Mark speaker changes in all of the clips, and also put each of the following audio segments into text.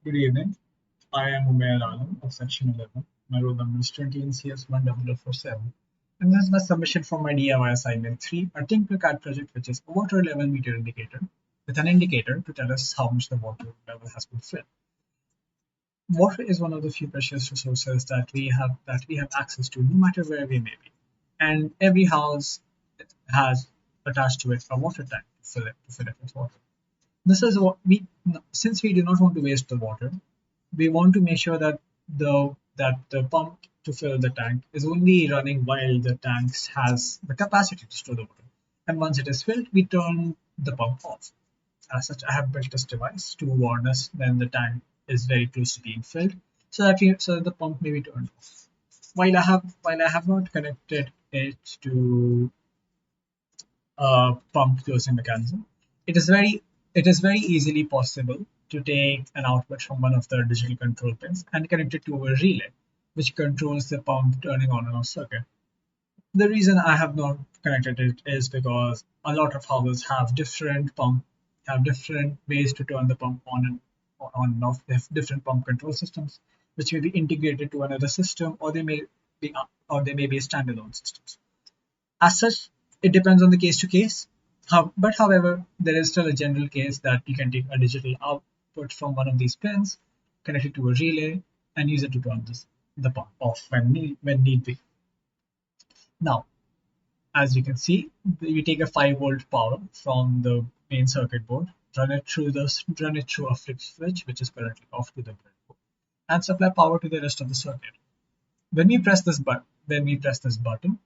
Speaker 1: Good evening. I am Omair of Section 11. My roll number is 21CS10047. And this is my submission for my DIY assignment 3, a Tinkercad project which is a water level meter indicator with an indicator to tell us how much the water level has been filled. Water is one of the few precious resources that we have access to no matter where we may be. And every house has attached to it a water tank to fill it with water. This is what we since we do not want to waste the water, we want to make sure that the pump to fill the tank is only running while the tank has the capacity to store the water. And once it is filled, we turn the pump off. As such, I have built this device to warn us when the tank is very close to being filled, so that the pump may be turned off. While I have not connected it to pump closing mechanism, it is very easily possible to take an output from one of the digital control pins and connect it to a relay, which controls the pump turning on and off circuit. The reason I have not connected it is because a lot of houses have different ways to turn the pump on and off. They have different pump control systems, which may be integrated to another system, or they may be standalone systems. As such, it depends on the case to case. But however, there is still a general case that you can take a digital output from one of these pins, connect it to a relay, and use it to turn the pump off when need be. Now, as you can see, we take a 5-volt power from the main circuit board, run it through a flip switch, which is currently off to the breadboard, and supply power to the rest of the circuit. When we press this button,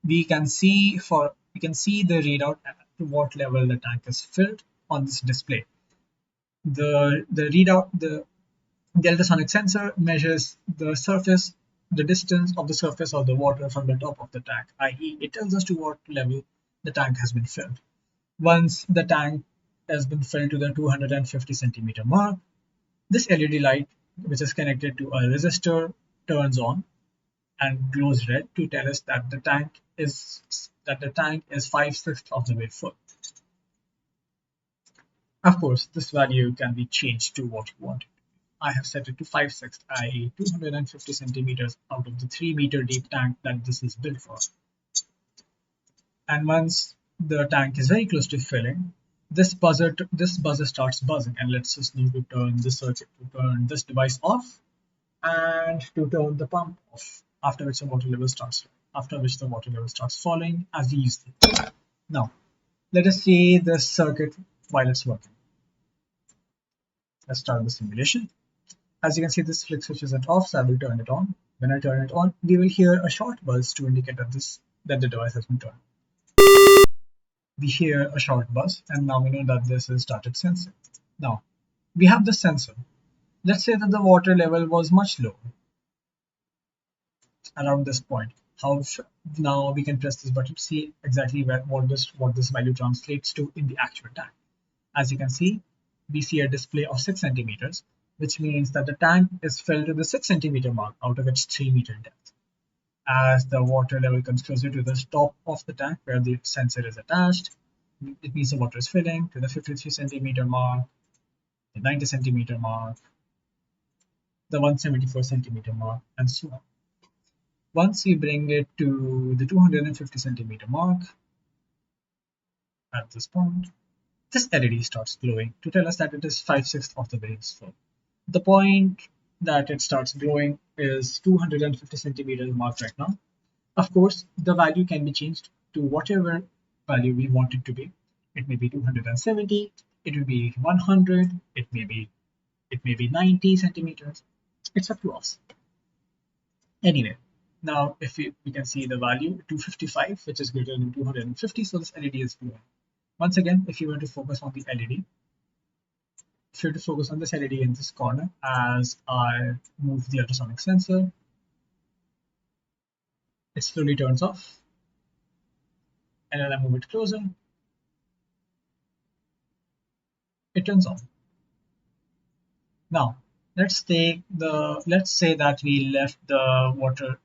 Speaker 1: we can see the readout to what level the tank is filled on this display. The ultrasonic sensor measures the distance of the surface of the water from the top of the tank, i.e. it tells us to what level the tank has been filled. Once the tank has been filled to the 250 centimeter mark, this LED light, which is connected to a resistor, turns on and glows red to tell us that the tank is 5/6 of the way full. Of course, this value can be changed to what you want it to be. I have set it to 5/6, i.e. 250 centimeters out of the 3-meter deep tank that this is built for. And once the tank is very close to filling, this buzzer starts buzzing and lets us know to turn this device off and to turn the pump off, after which the water level starts falling as we use it. Now, let us see the circuit while it's working. Let's start the simulation. As you can see, this flick switch isn't off, so I will turn it on. When I turn it on, we will hear a short buzz to indicate that the device has been turned. We hear a short buzz, and now we know that this has started sensing. Now, we have the sensor. Let's say that the water level was much lower around this point. Now we can press this button to see exactly what this value translates to in the actual tank. As you can see, we see a display of 6 centimeters, which means that the tank is filled to the 6 centimeter mark out of its 3-meter depth. As the water level comes closer to the top of the tank where the sensor is attached, it means the water is filling to the 53 centimeter mark, the 90 centimeter mark, the 174 centimeter mark, and so on. Once we bring it to the 250 centimeter mark, at this point, this LED starts glowing to tell us that it is 5/6 of the way full. The point that it starts glowing is 250 centimeters mark right now. Of course, the value can be changed to whatever value we want it to be. It may be 270, it will be 100, it may be 90 centimeters. It's up to us. Anyway, now if we can see the value 255, which is greater than 250, so this LED is glowing. Once again, if you were to focus on the LED, if you were to focus on this LED in this corner, as I move the ultrasonic sensor, it slowly turns off, and when I move it closer, it turns on. Now, let's say that we left the water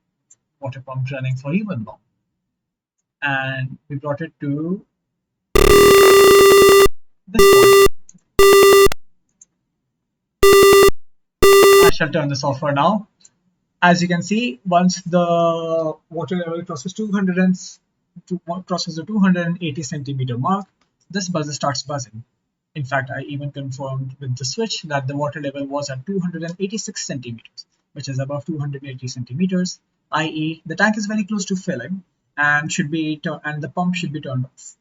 Speaker 1: pump running for even long, and we brought it to this point. shall turn this off for now. As you can see, once the water level crosses 200 and crosses the 280 centimeter mark, this buzzer starts buzzing. In fact, I even confirmed with the switch that the water level was at 286 centimeters, which is above 280 centimeters, i.e., the tank is very close to filling and the pump should be turned off.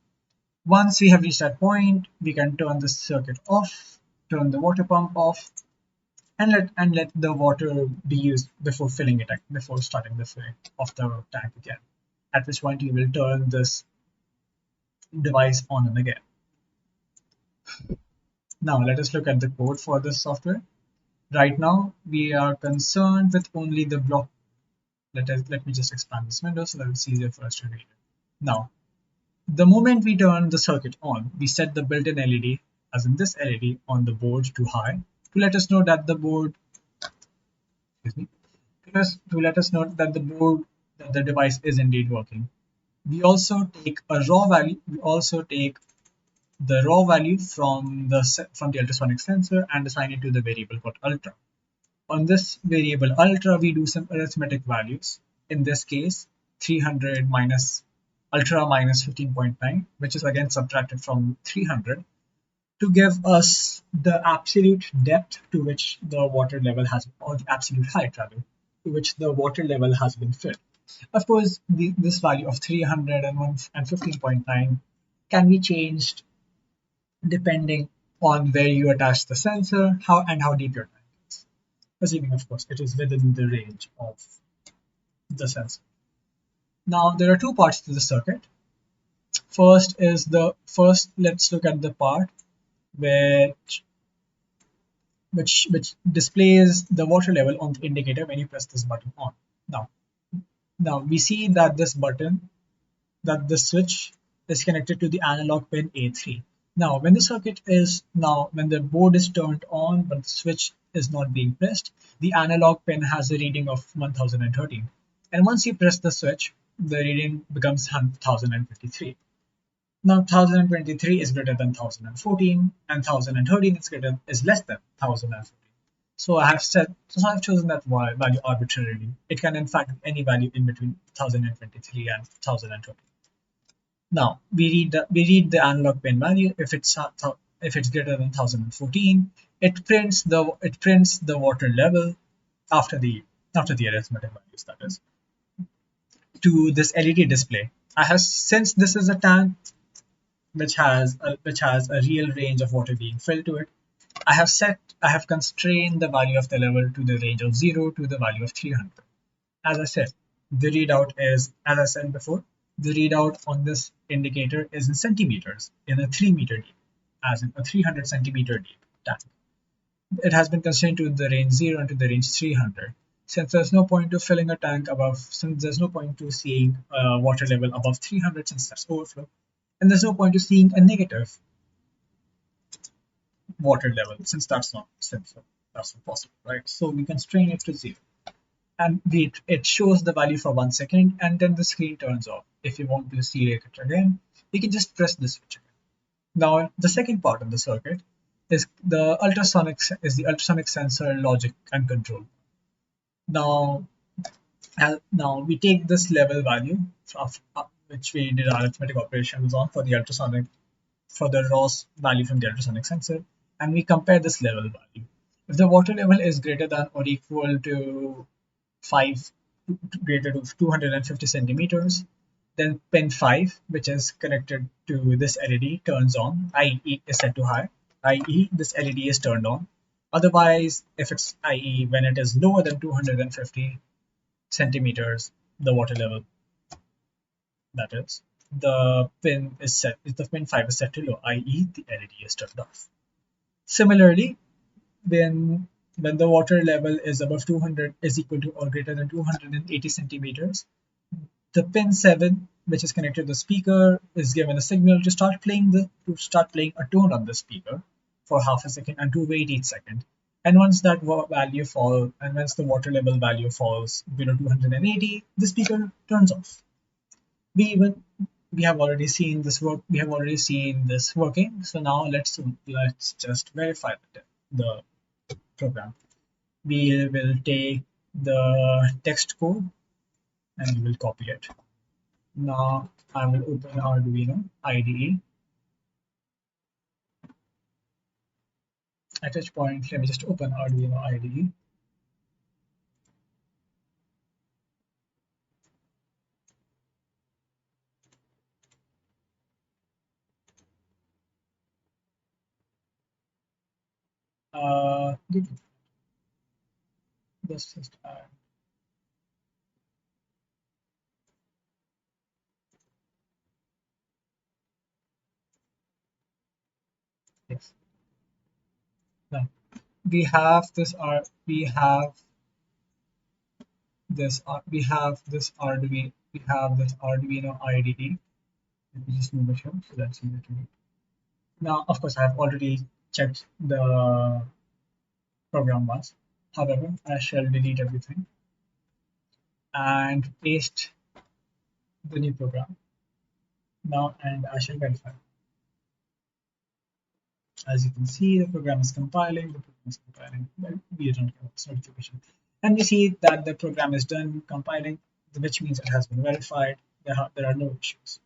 Speaker 1: Once we have reached that point, we can turn the circuit off, turn the water pump off, and let the water be used before filling it, before starting the filling of the tank again. At which point you will turn this device on and again. Now let us look at the code for this software. Right now we are concerned with only the block. Let me just expand this window so that it's easier for us to read it. Now, the moment we turn the circuit on, we set the built-in LED, as in this LED, on the board to high to let us know that the board, to let us know that the device is indeed working. We also take a raw value. We also take the raw value from the ultrasonic sensor and assign it to the variable called ultra. On this variable ultra, we do some arithmetic values. In this case, 300 minus ultra minus 15.9, which is again subtracted from 300 to give us the absolute depth to which the water level has, or the absolute height rather, to which the water level has been filled. Of course, this value of 300 and 15.9 can be changed depending on where you attach the sensor, how deep your tank is, assuming of course it is within the range of the sensor. Now there are two parts to the circuit. First, let's look at the part which displays the water level on the indicator when you press this button on. Now we see that this switch is connected to the analog pin A3. Now when the board is turned on but the switch is not being pressed, the analog pin has a reading of 1013. And once you press the switch, the reading becomes 1053. Now 1023 is greater than 1014 and 1013 is less than 1014. So I've chosen that value arbitrarily. It can in fact be any value in between 1023 and 1020. Now we read the analog pin value. If it's greater than 1014, it prints the water level after the arithmetic values, that is, to this LED display. Since this is a tank which has a real range of water being filled to it, I have constrained the value of the level to the range of 0 to the value of 300. As I said, the readout is, as I said before, the readout on this indicator is in centimeters, in a 3 meter deep, as in a 300 centimeter deep tank. It has been constrained to the range 0 and to the range 300. Since there's no point to filling a tank since there's no point to seeing a water level above 300 since that's overflow, and there's no point to seeing a negative water level since that's not possible, right? So we constrain it to 0. And it shows the value for 1 second and then the screen turns off. If you want to see it again, you can just press the switch again. Now the second part of the circuit is the ultrasonic sensor logic and control. Now we take this level value of which we did arithmetic operations on for the raw value from the ultrasonic sensor, and we compare this level value. If the water level is greater than or equal to 250 centimeters, then pin 5, which is connected to this LED, turns on, i.e. is set to high, i.e. this LED is turned on. Otherwise, if it's i.e. when it is lower than 250 centimeters, the water level, that is, the pin 5 is set to low, i.e. the LED is turned off. Similarly, when the water level is above 200 is equal to or greater than 280 centimeters, the pin 7, which is connected to the speaker, is given a signal to start playing a tone on the speaker for half a second and to wait each second. And once that value falls, and once the water level value falls below 280, the speaker turns off. We have already seen this working. So now let's just verify the program. We will take the text code and we will copy it. Now I will open Arduino IDE. At which point, let me just open Arduino IDE. Let's just add. Yes. Now we have this Arduino IDE. Let me just move it here so that's easier to read. Now, of course, I have already checked the program once. However, I shall delete everything and paste the new program now, and I shall verify. As you can see, the program is compiling. But we don't get this notification, and we see that the program is done compiling, which means it has been verified. There are no issues.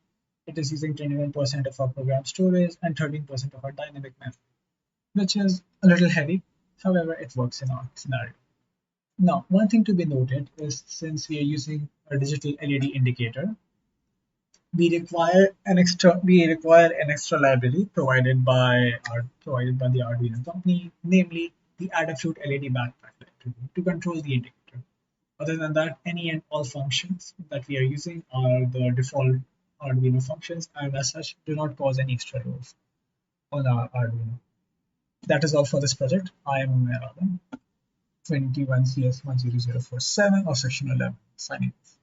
Speaker 1: It is using 21% of our program storage and 13% of our dynamic memory, which is a little heavy. However, it works in our scenario. Now, one thing to be noted is since we are using a digital LED indicator, we require an extra library provided by the Arduino company, namely the Adafruit LED backpack library to control the indicator. Other than that, any and all functions that we are using are the default Arduino functions, and as such do not cause any extra loads on our Arduino. That is all for this project. I am Omair, 21CS10047 or section 11, signing off.